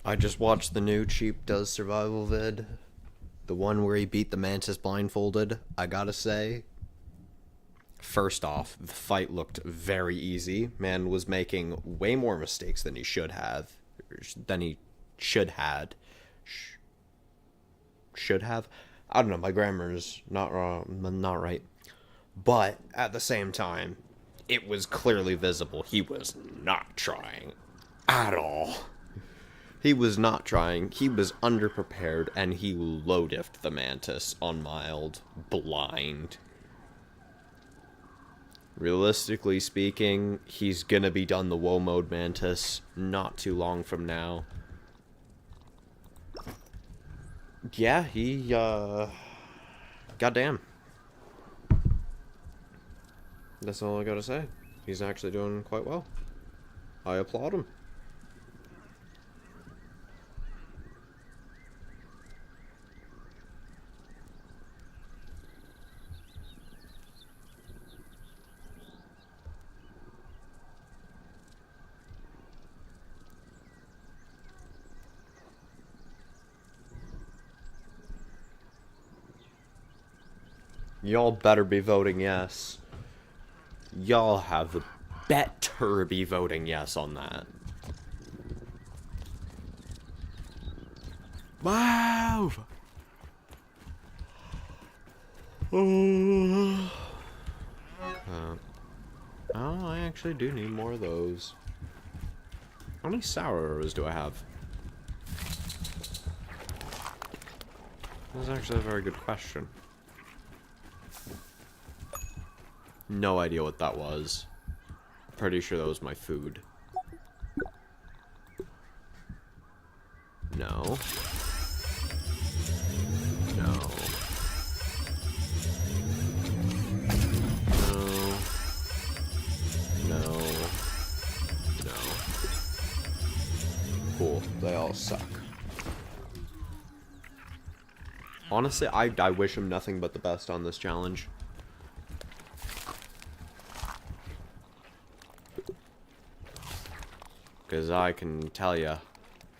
I just watched the new Cheap Does Survival vid. The one where he beat the mantis blindfolded. I gotta say, first off, the fight looked very easy. Man was making way more mistakes than he should have. Than he should had. Should have? I don't know, my grammar's not wrong, not right. But at the same time, it was clearly visible he was not trying at all. He was not trying. He was underprepared, and he low-diffed the Mantis on mild, blind. Realistically speaking, he's gonna be done the woe mode Mantis not too long from now. Yeah, goddamn. That's all I gotta say. He's actually doing quite well. I applaud him. Y'all better be voting yes. Y'all have the better be voting yes on that. Wow! Oh, I actually do need more of those. How many sour arrows do I have? That's actually a very good question. No idea what that was. Pretty sure that was my food. No. No. No. No. No. Cool. They all suck. Honestly, I wish him nothing but the best on this challenge. Because I can tell ya,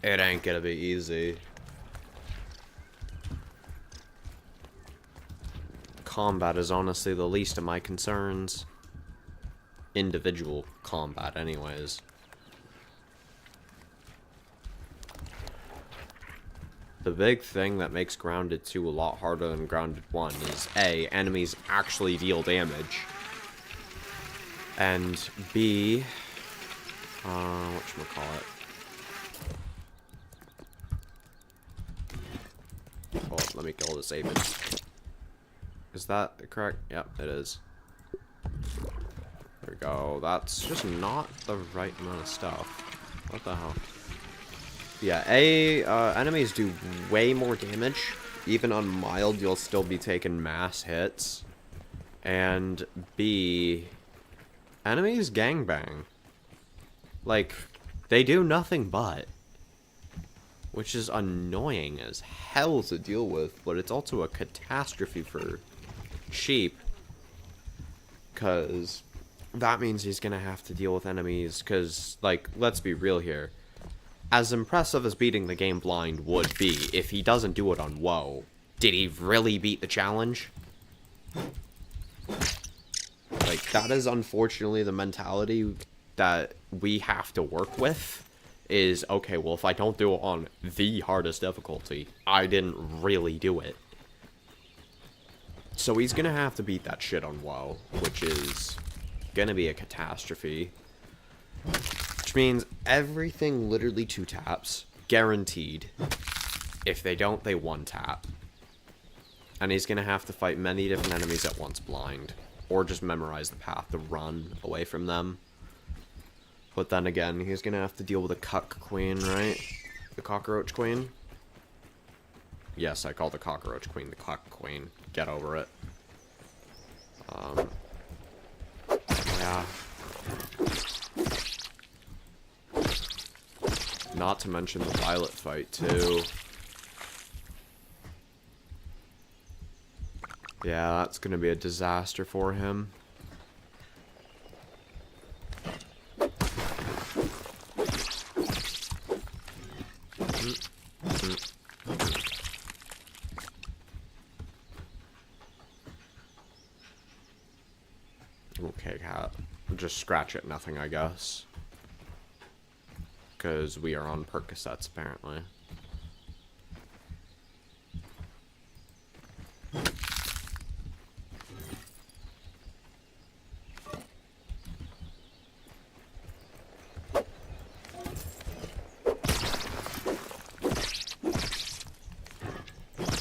it ain't gonna be easy. Combat is honestly the least of my concerns. Individual combat, anyways. The big thing that makes Grounded 2 a lot harder than Grounded 1 is A, enemies actually deal damage. And B, whatchamacallit. Oh, let me kill this Avid. Is that correct? Yep, it is. There we go. That's just not the right amount of stuff. What the hell? Yeah, enemies do way more damage. Even on mild, you'll still be taking mass hits. And B, enemies gangbang. Like, they do nothing but. Which is annoying as hell to deal with, but it's also a catastrophe for Sheep. Because that means he's gonna have to deal with enemies, because, like, let's be real here. As impressive as beating the game blind would be, if he doesn't do it on WoW, did he really beat the challenge? Like, that is unfortunately the mentality that we have to work with, is, okay, well, if I don't do it on the hardest difficulty, I didn't really do it. So he's gonna have to beat that shit on WoW, which is gonna be a catastrophe. Which means everything literally 2 taps, guaranteed. If they don't, they 1 tap. And he's gonna have to fight many different enemies at once blind, or just memorize the path to run away from them. But then again, he's gonna have to deal with a cuck queen, right? The cockroach queen? Yes, I call the cockroach queen the cuck queen. Get over it. Yeah. Not to mention the Violet fight, too. Yeah, that's gonna be a disaster for him. Okay, cat. Just scratch at nothing, I guess. Because we are on Percocets, apparently.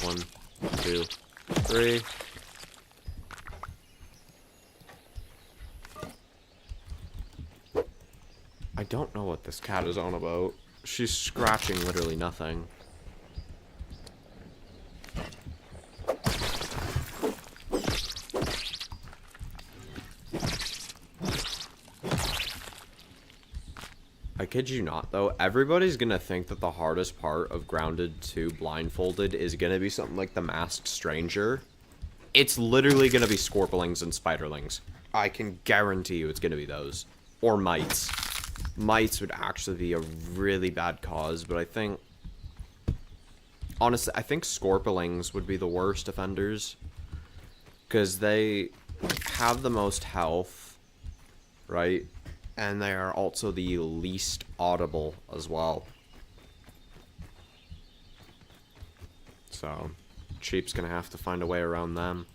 One, two, three. I don't know what this cat is on about. She's scratching literally nothing. I kid you not, though. Everybody's gonna think that the hardest part of Grounded 2 Blindfolded is gonna be something like the Masked Stranger. It's literally gonna be Scorpelings and Spiderlings. I can guarantee you it's gonna be those. Or Mites. Mites would actually be a really bad cause, but I think... Honestly, I think Scorpelings would be the worst offenders. Because they have the most health, right? And they are also the least audible as well. So, Cheap's gonna have to find a way around them.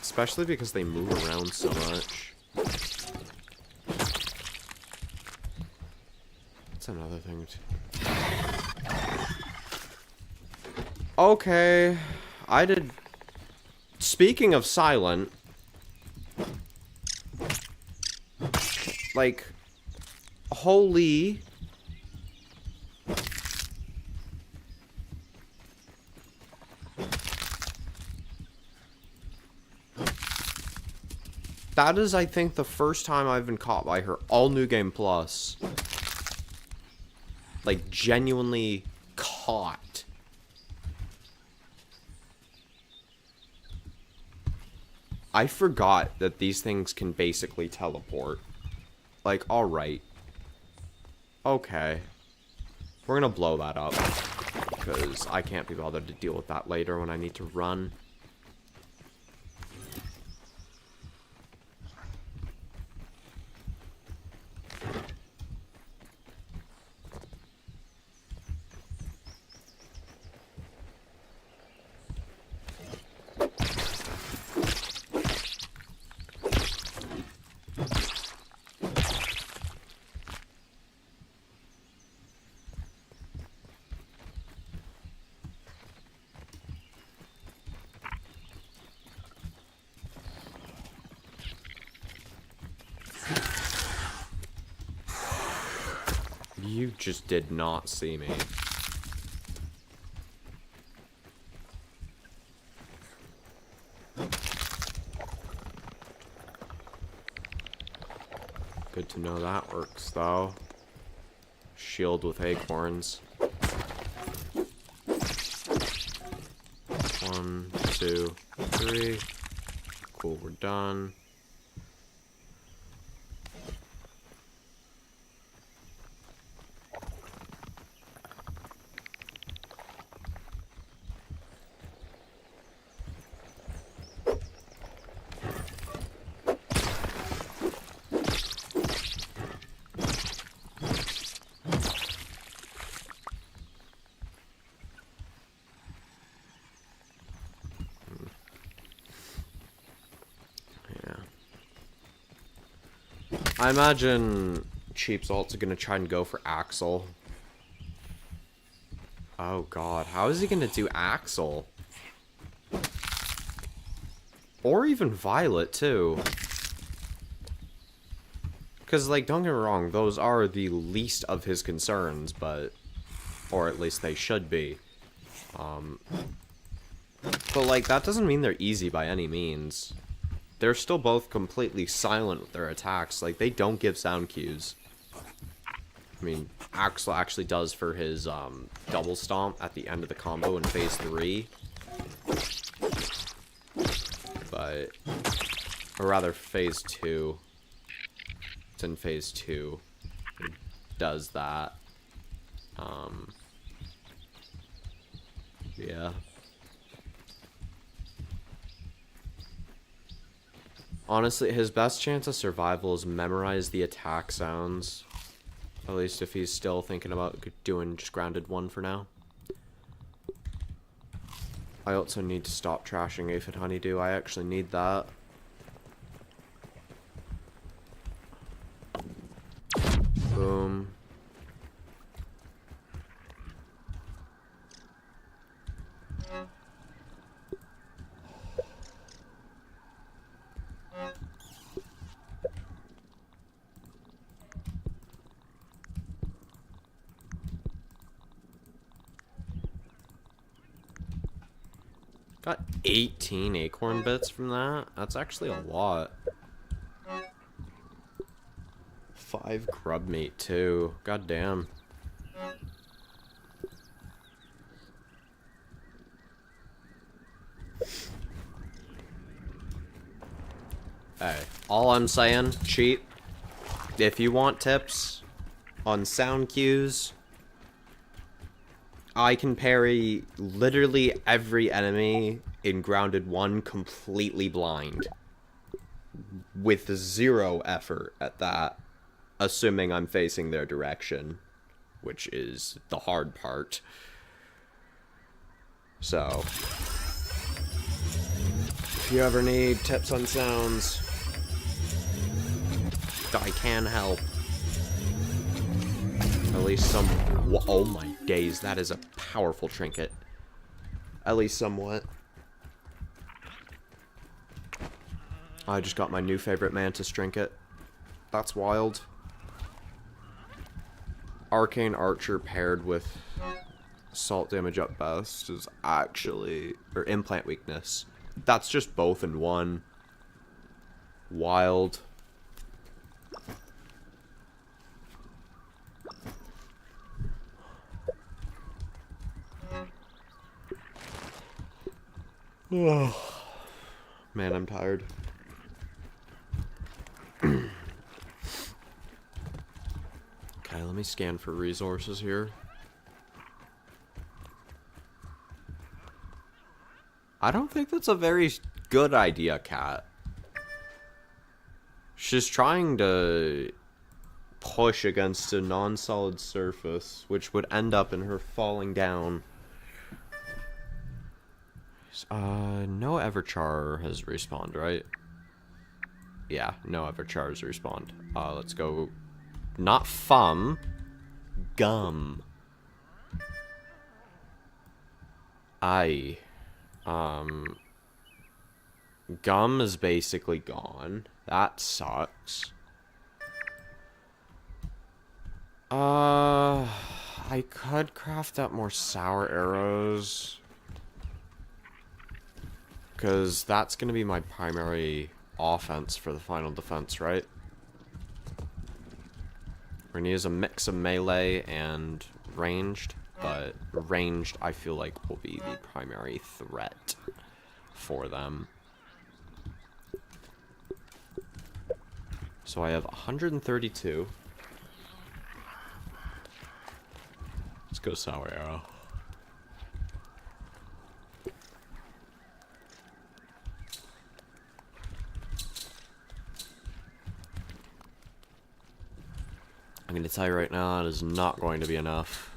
Especially because they move around so much. That's another thing too. Okay. I did... Speaking of silent... Like... Holy... That is, I think, the first time I've been caught by her. All New Game Plus. Like, genuinely caught. I forgot that these things can basically teleport. Like, alright. Okay. We're gonna blow that up. Because I can't be bothered to deal with that later when I need to run. You just did not see me. Good to know that works, though. Shield with acorns. 1, 2, 3. Cool, we're done. I imagine Cheap's also gonna try and go for Axel. Oh god, how is he gonna do Axel? Or even Violet, too. Because, like, don't get me wrong, those are the least of his concerns, but... Or at least they should be. But, like, that doesn't mean they're easy by any means. They're still both completely silent with their attacks. Like, they don't give sound cues. I mean, Axel actually does for his, double stomp at the end of the combo in phase 3. But... Or rather, phase 2. It's in phase 2. It does that. Yeah. Honestly, his best chance of survival is memorize the attack sounds. At least if he's still thinking about doing just grounded 1 for now. I also need to stop trashing Aphid Honeydew. I actually need that. Boom. Got 18 acorn bits from that. That's actually a lot. 5 grub meat too. God damn. Hey, all I'm saying, cheat. If you want tips on sound cues, I can parry literally every enemy in Grounded 1 completely blind. With 0 effort at that. Assuming I'm facing their direction. Which is the hard part. So, if you ever need tips on sounds, I can help. At least some... Oh my days, that is a powerful trinket. At least somewhat. I just got my new favorite Mantis trinket. That's wild. Arcane Archer paired with assault damage up best is actually... Or implant weakness. That's just both in one. Wild. Man, I'm tired. Okay, let me scan for resources here. I don't think that's a very good idea, Cat. She's trying to push against a non-solid surface, which would end up in her falling down. No Everchar has respawned, right? Yeah, no Everchar has respawned. Let's go... Not Fum. Gum. Gum is basically gone. That sucks. I could craft up more sour arrows. Because that's going to be my primary offense for the final defense, right? We're going to use a mix of melee and ranged, but ranged I feel like will be the primary threat for them. So I have 132. Let's go sour arrow. I'm going to tell you right now, it is not going to be enough.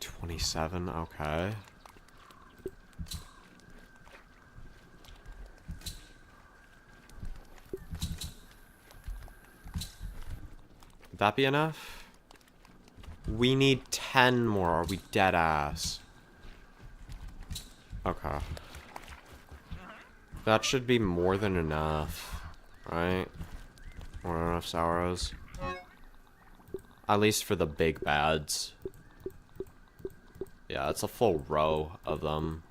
$27, okay. Would that be enough? We need 10 more. Are we dead ass? Okay. That should be more than enough. Right? More than enough Sauros. At least for the big bads. Yeah, it's a full row of them.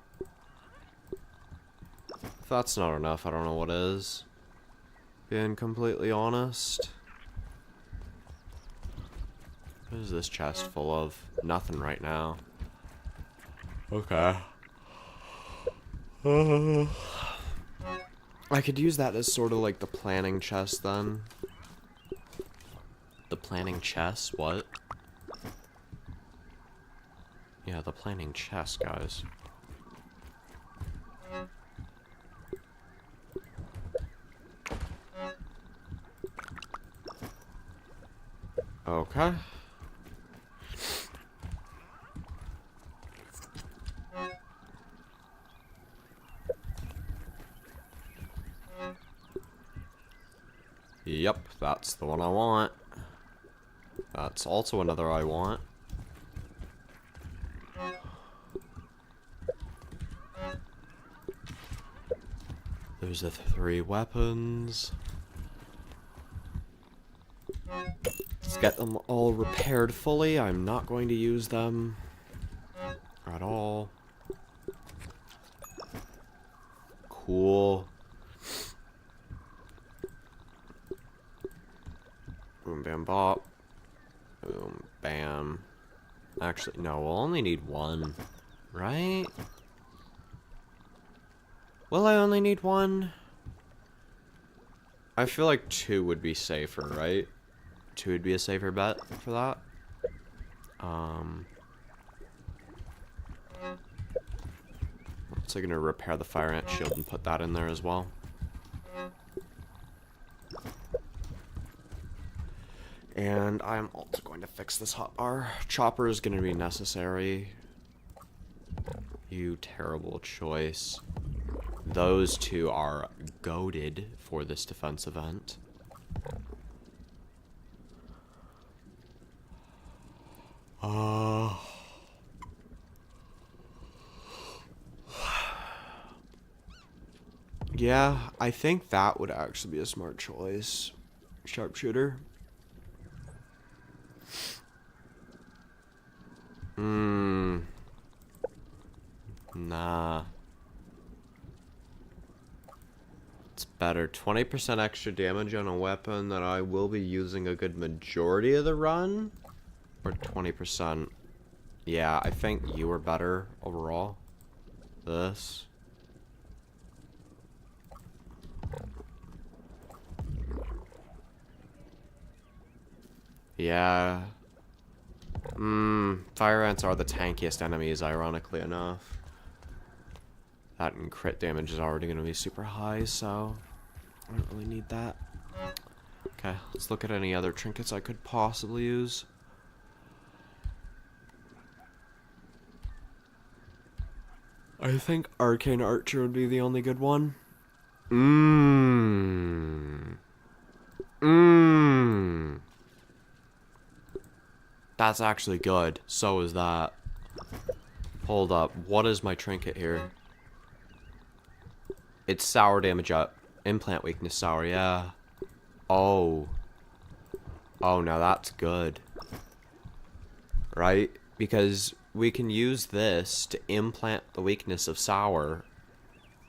If that's not enough, I don't know what is. Being completely honest. What is this chest full of? Nothing right now. Okay. I could use that as sort of like the planning chest then. The planning chest? What? Yeah, the planning chest, guys. Okay. Yep, that's the one I want. That's also another I want. There's the 3 weapons. Let's get them all repaired fully. I'm not going to use them at all. Cool. Boom, bam, bop. Boom, bam. Actually, no, we'll only need 1, right? Will I only need 1? I feel like 2 would be safer, right? 2 would be a safer bet for that. So I'm gonna repair the fire ant shield and put that in there as well. And I'm also going to fix this hotbar. Chopper is gonna be necessary. You terrible choice. Those 2 are goated for this defense event. Yeah, I think that would actually be a smart choice. Sharpshooter. Nah. It's better. 20% extra damage on a weapon that I will be using a good majority of the run? Or 20%? Yeah, I think you were better overall. This. Yeah. Fire ants are the tankiest enemies, ironically enough. That and crit damage is already going to be super high, so I don't really need that. Okay, let's look at any other trinkets I could possibly use. I think Arcane Archer would be the only good one. That's actually good. So is that. Hold up. What is my trinket here? It's sour damage up. Implant weakness sour, yeah. Oh. Oh, now that's good. Right? Because we can use this to implant the weakness of sour,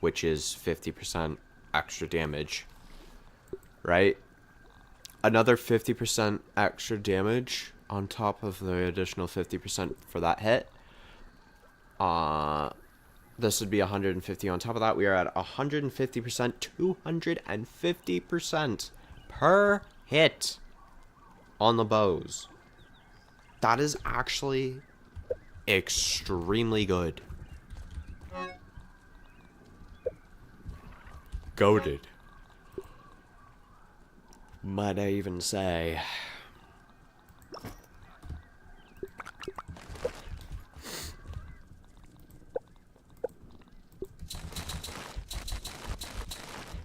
which is 50% extra damage. Right? Another 50% extra damage on top of the additional 50% for that hit. This would be 150 on top of that. We are at 150%, 250% per hit on the bows. That is actually extremely good. Goated. Might I even say.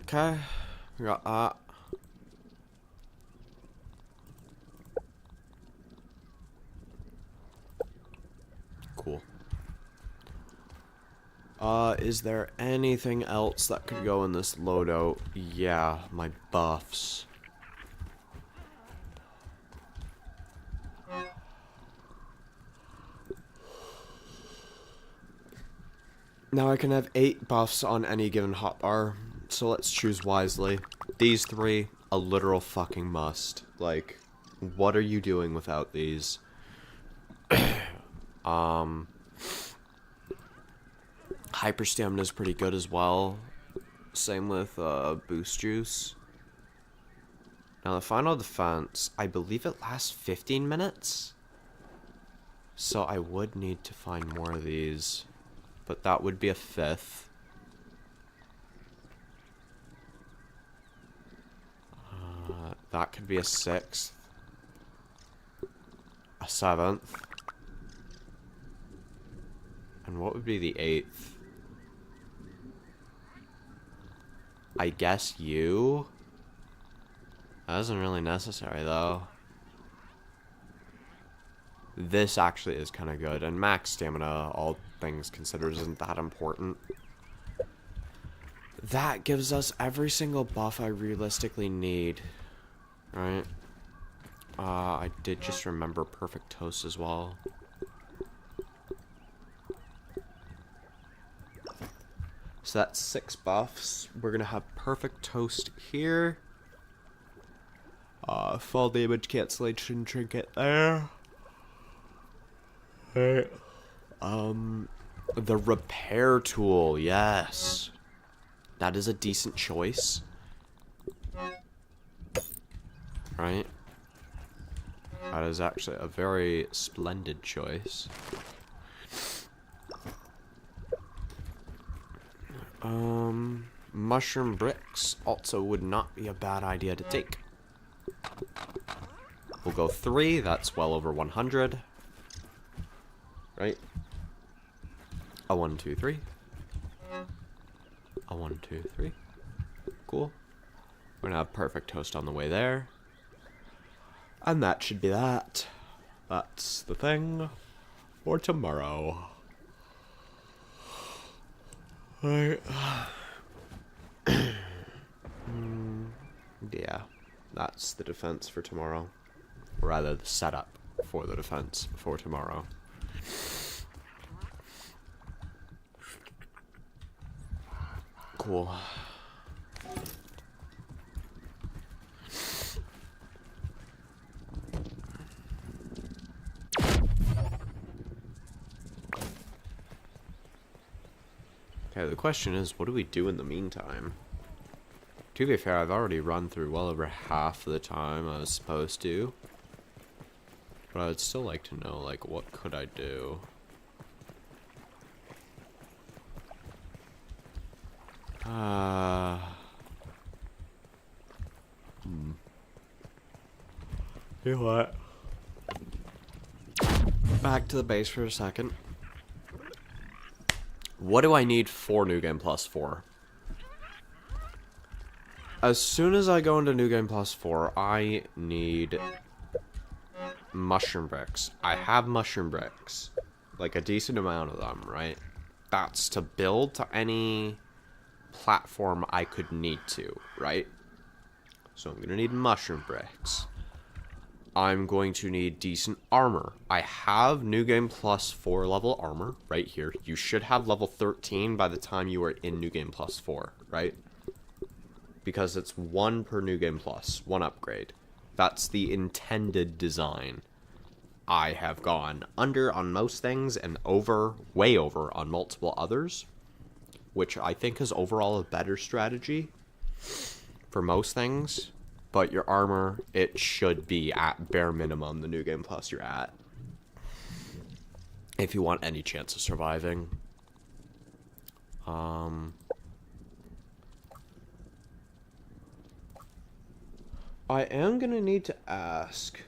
Okay, we got that. Cool. Is there anything else that could go in this loadout? Yeah, my buffs. Now I can have 8 buffs on any given hotbar, so let's choose wisely. These 3, a literal fucking must. Like, what are you doing without these? Hyper Stamina is pretty good as well. Same with Boost Juice. Now the Final Defense, I believe it lasts 15 minutes. So I would need to find more of these. But that would be a 5th. That could be a 6th. A 7th. And what would be the 8th? I guess you? That isn't really necessary, though. This actually is kind of good. And max stamina, all things considered, isn't that important. That gives us every single buff I realistically need. Right? I did just remember Perfect Toast as well. So that's 6 buffs. We're gonna have Perfect Toast here. Fall damage cancellation trinket there. Right. The repair tool, yes. That is a decent choice. Right? That is actually a very splendid choice. Mushroom bricks also would not be a bad idea to take. We'll go 3, that's well over 100. Right? A 1, 2, 3. A 1, 2, 3. Cool. We're gonna have Perfect Toast on the way there. And that should be that. That's the thing for tomorrow. Right. Yeah, that's the defense for tomorrow. Or rather, the setup for the defense for tomorrow. Cool. Okay, the question is, what do we do in the meantime? To be fair, I've already run through well over half of the time I was supposed to. But I would still like to know, like, what could I do? You know what? Back to the base for a second. What do I need for New Game Plus 4? As soon as I go into New Game Plus 4, I need mushroom bricks. I have mushroom bricks. Like a decent amount of them, right? That's to build to any platform I could need to, right? So I'm going to need mushroom bricks. I'm going to need decent armor. I have New Game Plus 4 level armor right here. You should have level 13 by the time you are in New Game Plus 4, right? Because it's 1 per New Game Plus, 1 upgrade. That's the intended design. I have gone under on most things and over, way over on multiple others, which I think is overall a better strategy for most things. But your armor, it should be at bare minimum the New Game Plus you're at, if you want any chance of surviving. I am gonna need to ask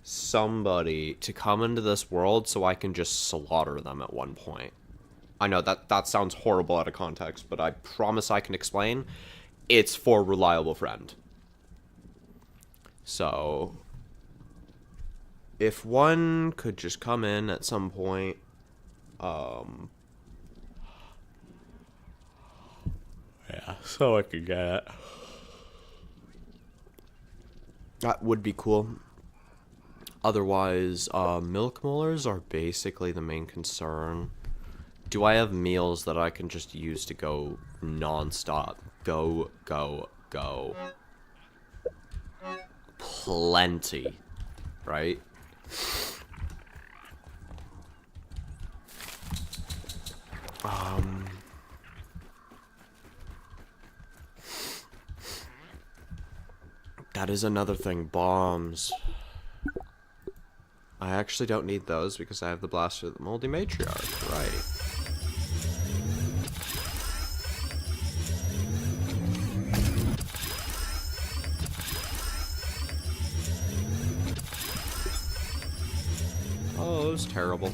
somebody to come into this world so I can just slaughter them at one point. I know that sounds horrible out of context, but I promise I can explain. It's for Reliable Friend. So, if one could just come in at some point, yeah, so I could get it. That would be cool. Otherwise, milk molars are basically the main concern. Do I have meals that I can just use to go non-stop? Go, go, go. Plenty, right? that is another thing. Bombs. I actually don't need those because I have the Blaster of the Moldy Matriarch. Right. Oh, it was terrible.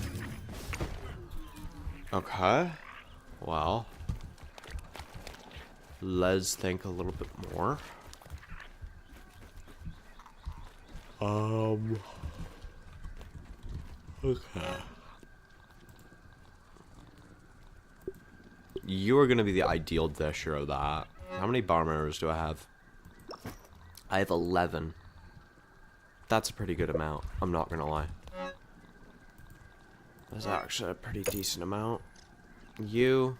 Okay. Well. Let's think a little bit more. Okay. You are going to be the ideal disher of that. How many bomb arrows do I have? I have 11. That's a pretty good amount. I'm not going to lie. That's actually a pretty decent amount. You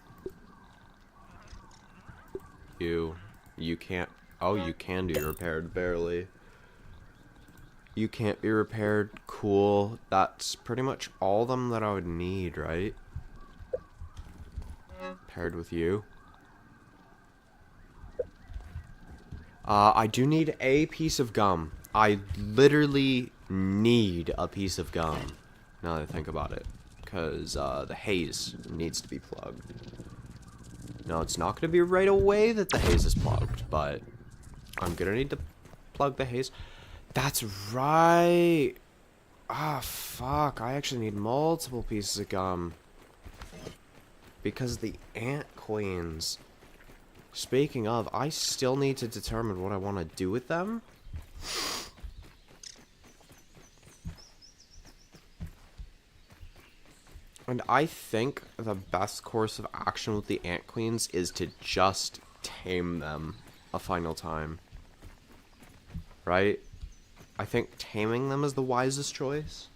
can't. Oh, you can be repaired, barely. You can't be repaired. Cool. That's pretty much all of them that I would need, right? Paired with you. I do need a piece of gum. I literally need a piece of gum. Now that I think about it. Because the haze needs to be plugged. No, it's not going to be right away that the haze is plugged, but I'm going to need to plug the haze. That's right. Ah, fuck. I actually need multiple pieces of gum. Because the ant queens. Speaking of, I still need to determine what I want to do with them. And I think the best course of action with the ant queens is to just tame them a final time. Right? I think taming them is the wisest choice.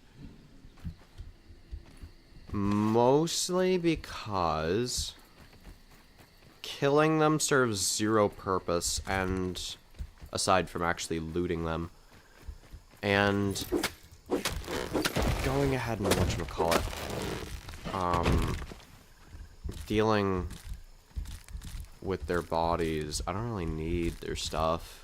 Mostly because killing them serves zero purpose, and aside from actually looting them. And going ahead and whatchamacallit, dealing with their bodies, I don't really need their stuff.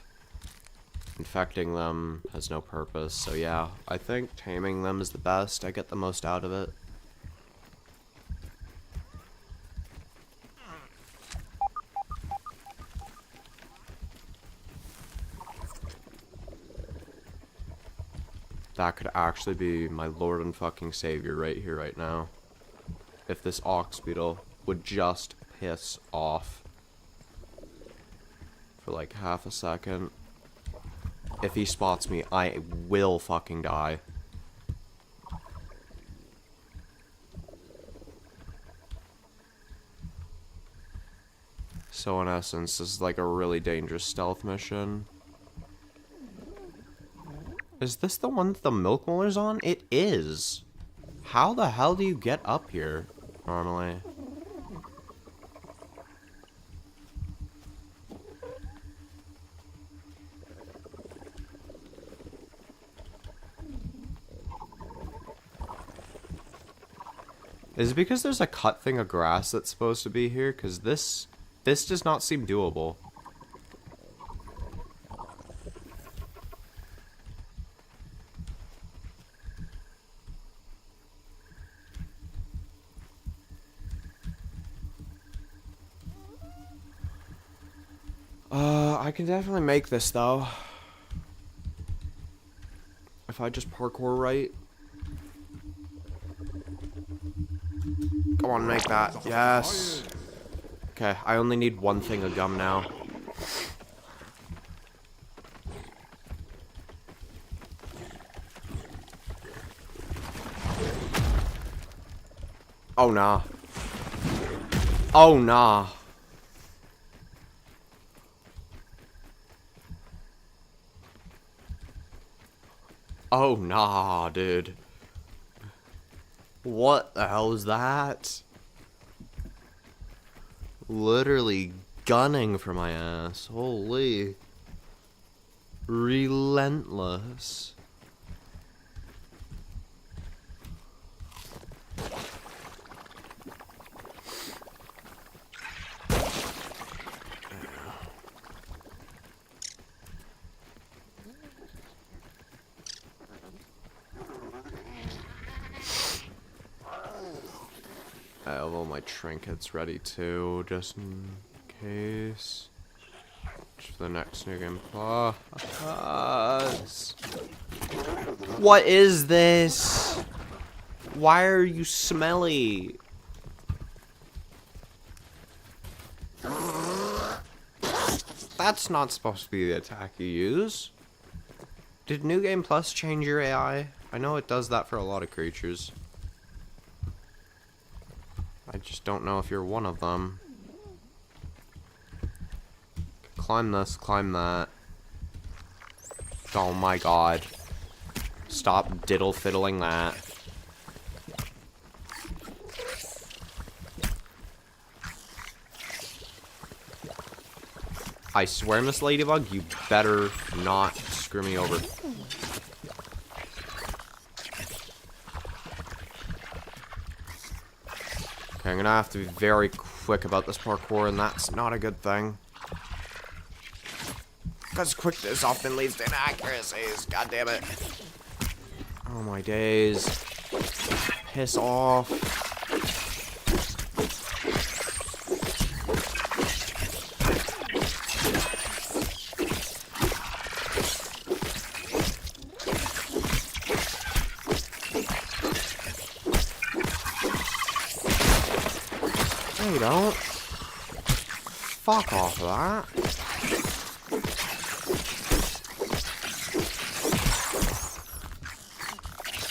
Infecting them has no purpose, so yeah, I think taming them is the best. I get the most out of it. That could actually be my lord and fucking savior right here, right now. If this ox beetle would just piss off for like half a second. If he spots me, I will fucking die. So in essence, this is like a really dangerous stealth mission. Is this the one that the milk moller's on? It is. How the hell do you get up here, normally? Is it because there's a cut thing of grass that's supposed to be here? Because this does not seem doable. I can definitely make this, though. If I just parkour right. Go on, make that. Yes. Okay, I only need one thing of gum now. Oh, nah. Oh, nah. Oh, nah, dude. What the hell is that? Literally gunning for my ass. Holy. Relentless. trinkets ready too, just in case. For the next New Game Plus. What is this? Why are you smelly? That's not supposed to be the attack you use. Did New Game Plus change your AI? I know it does that for a lot of creatures. I just don't know if you're one of them. Climb this, climb that. Oh my god. Stop diddle fiddling that. I swear, Miss Ladybug, you better not screw me over. Okay, I'm gonna have to be very quick about this parkour, and that's not a good thing. Because quickness often leads to inaccuracies. God damn it. Oh my days. Piss off. No, you don't. Fuck off of that.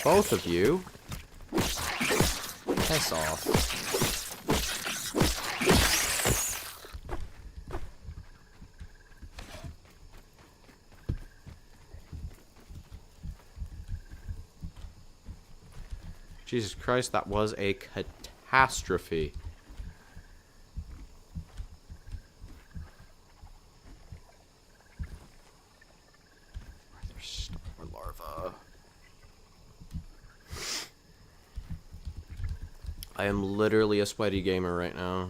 Both of you. Piss off. Jesus Christ, that was a catastrophe. There's more larvae. I am literally a sweaty gamer right now.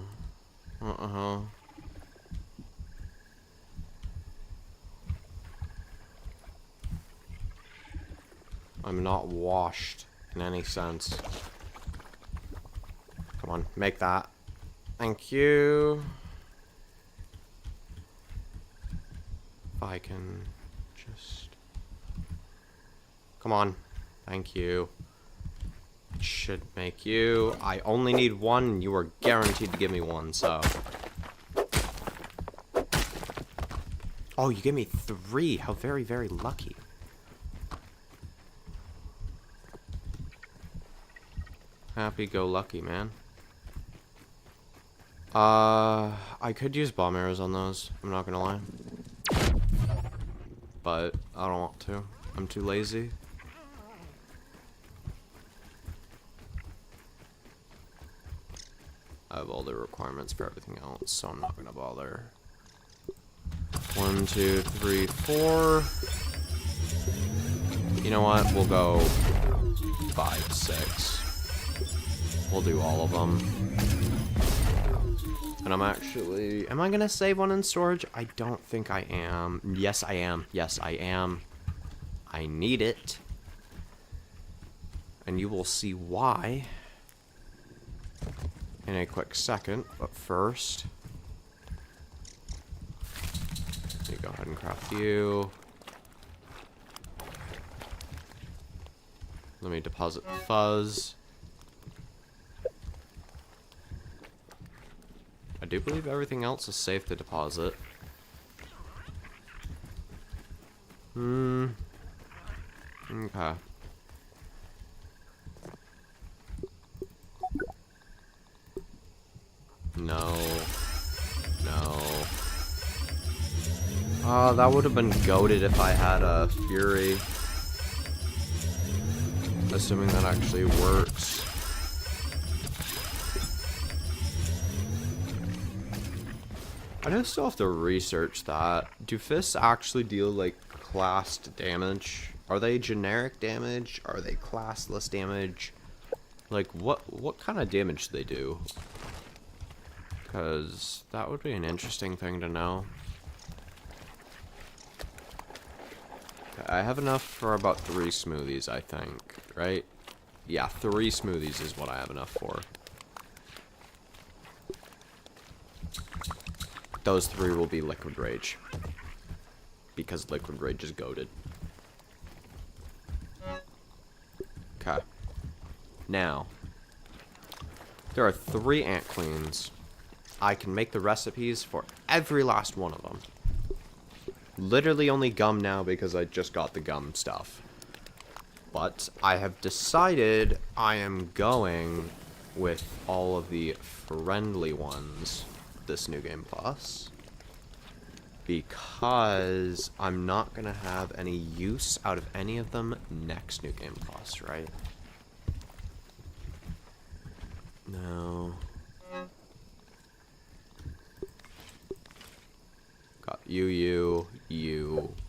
I'm not washed in any sense. Come on, make that. Thank you. If I can just... Come on. Thank you. It should make you. I only need one. You are guaranteed to give me one, so. Oh, you give me 3. How very, very lucky. Happy-go-lucky, man. I could use bomb arrows on those. I'm not gonna lie. But I don't want to. I'm too lazy. I have all the requirements for everything else, so I'm not gonna bother. 1, 2, 3, 4. You know what? We'll go 5, 6. We'll do all of them. And I'm actually... Am I gonna save one in storage? I don't think I am. Yes, I am. Yes, I am. I need it. And you will see why in a quick second. But first... Let me go ahead and craft you. Let me deposit the fuzz. I do believe everything else is safe to deposit. Okay. No. No. That would have been goated if I had a Fury. Assuming that actually works. I just still have to research that. Do fists actually deal, like, classed damage? Are they generic damage? Are they classless damage? Like, what kind of damage do they do? Because that would be an interesting thing to know. Okay, I have enough for about 3 smoothies, I think, right? Yeah, 3 smoothies is what I have enough for. those 3 will be Liquid Rage. Because Liquid Rage is goated. Okay. Now, there are 3 ant queens. I can make the recipes for every last one of them. Literally only gum now because I just got the gum stuff. But I have decided I am going with all of the friendly ones this New Game Plus. Because I'm not going to have any use out of any of them next New Game Plus, right? No. Got you.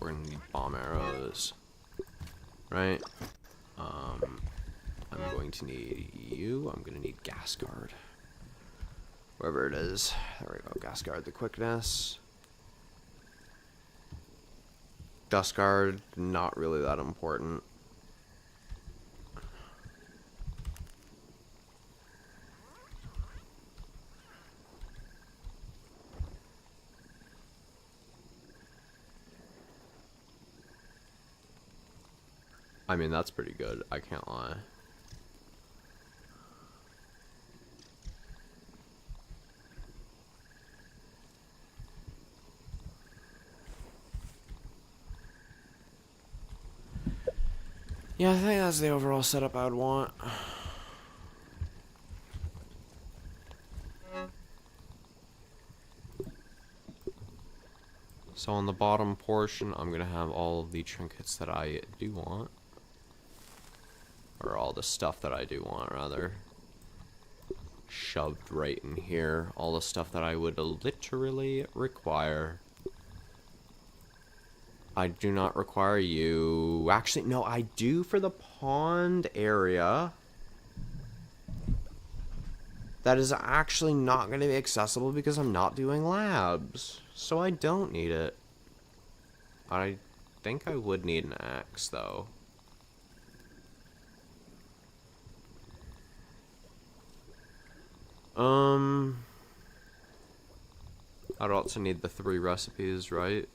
We're gonna need bomb arrows. Right? I'm going to need you. I'm gonna need gas guard. Wherever it is. There we go. Gas guard the quickness. Dust guard, not really that important. I mean, that's pretty good. I can't lie. Yeah, I think that's the overall setup I'd want. So on the bottom portion, I'm going to have all of the trinkets that I do want. Or all the stuff that I do want, rather. Shoved right in here. All the stuff that I would literally require. I do not require you. Actually, no, I do for the pond area. That is actually not going to be accessible because I'm not doing labs. So I don't need it. I think I would need an axe, though. I'd also need the 3 recipes, right?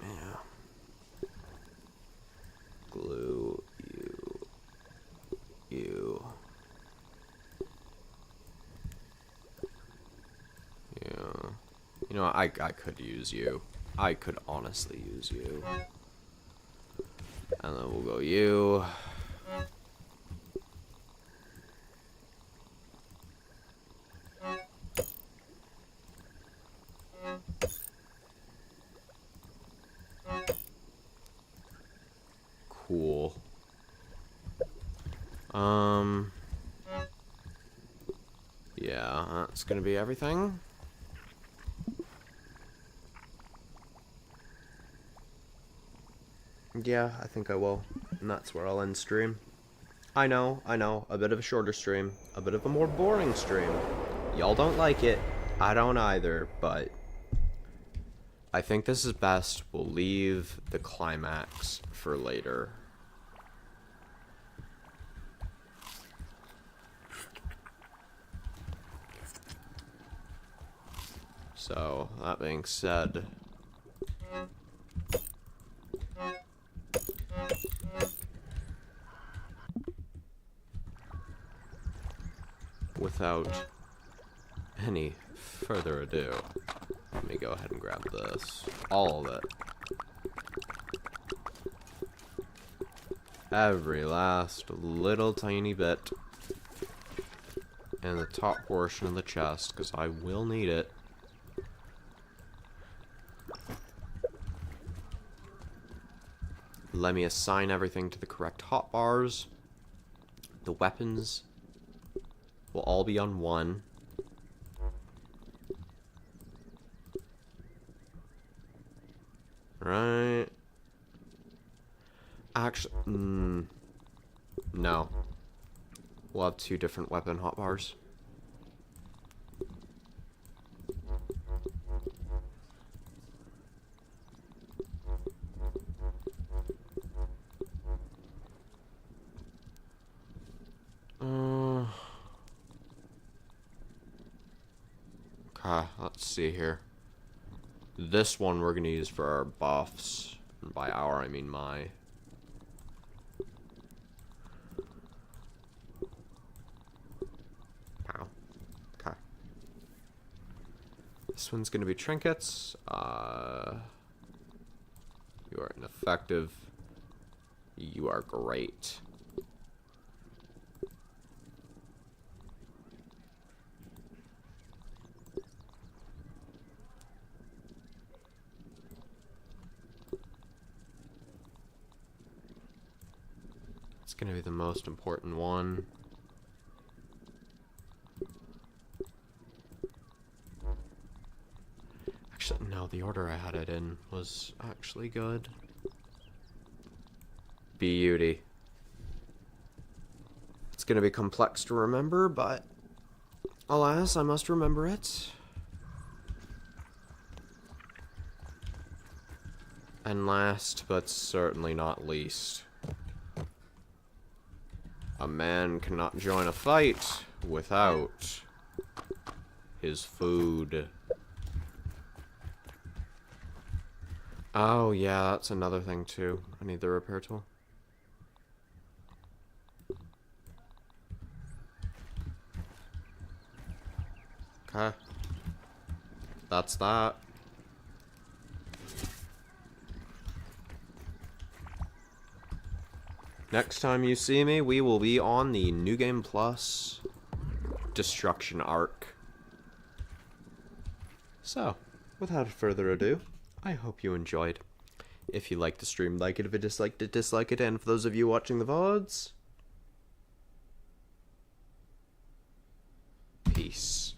Yeah. Glue, you. Yeah. You know, I could use you. I could honestly use you. And then we'll go you. Cool. Yeah, that's gonna be everything. Yeah, I think I will. And that's where I'll end stream. I know, a bit of a shorter stream. A bit of a more boring stream. Y'all don't like it. I don't either, but I think this is best. We'll leave the climax for later. So, that being said, without any further ado, let me go ahead and grab this. All of it. Every last little tiny bit in the top portion of the chest, because I will need it. Let me assign everything to the correct hotbars. The weapons will all be on 1. Right. Actually, no. We'll have 2 different weapon hotbars. Okay, let's see here. This one we're gonna use for our buffs. And by our, I mean my. Pow. Okay. This one's gonna be trinkets. You are ineffective. You are great. It's gonna be the most important one. Actually, no, the order I had it in was actually good. Beauty. It's gonna be complex to remember, but alas, I must remember it. And last, but certainly not least, a man cannot join a fight without his food. Oh yeah, that's another thing too. I need the repair tool. Okay. That's that. Next time you see me, we will be on the New Game Plus Destruction arc. So, without further ado, I hope you enjoyed. If you liked the stream, like it. If you disliked it, dislike it. And for those of you watching the VODs, peace.